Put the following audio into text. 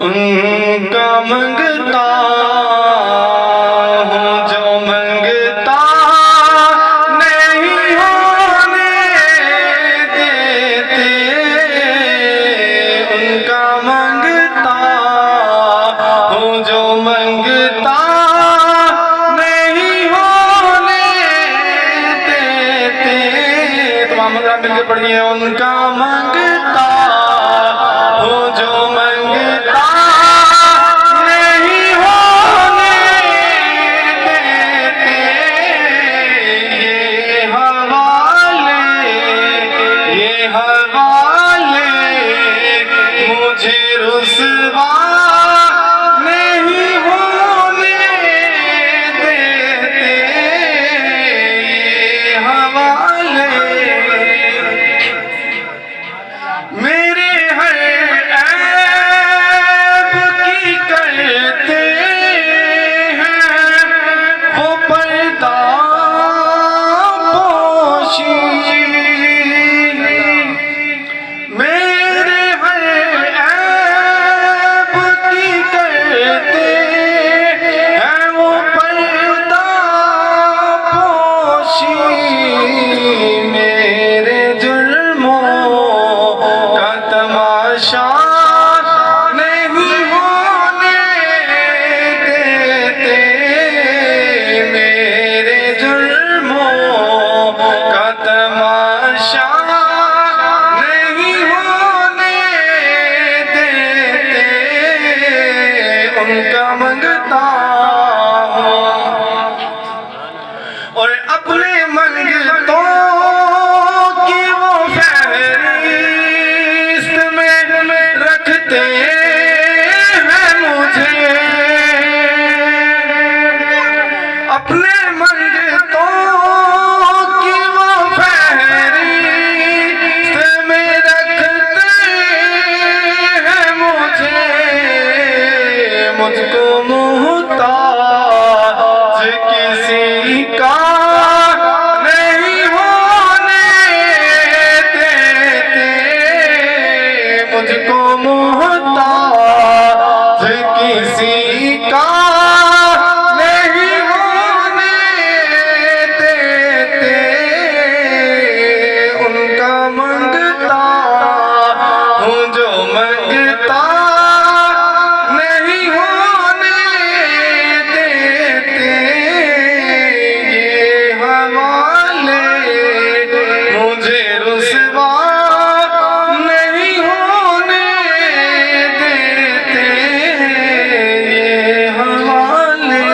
उनका मंगता हूँ जो मंगता नहीं होने देते। उनका मंगता हूँ जो मंगता नहीं होने देते। तमाम मंगता मिलकर पढ़िए। उनका मंगता हूँ जो मंगता नहीं होने देते। ये हवाले मुझे रुसवा नहीं होने देते। ये हवाले मेरे हर ऐब की करते हैं वो पर्दा पोशी। मेरे हर ऐब की करते हैं वो पर्दा पोशी। मेरे जुर्मों का तमाशा नहीं होने देते। मेरे जुर्मों का तमाशा नहीं होने देते। उनका मंगता हूँ और अपने मंगतों की वो फहरिस्त में रखते हैं मुझे। अपने मंगतों की वो फहरिस्त में रखते हैं मुझे। मुझको मुहताज किसी का नहीं होने देते। मुझको मुहताज किसी का नहीं होने देते। उनका मंगता हूँ जो मंगता नहीं होने देते। ये हवाले मुझे रुसवा नहीं होने देते। ये हवाले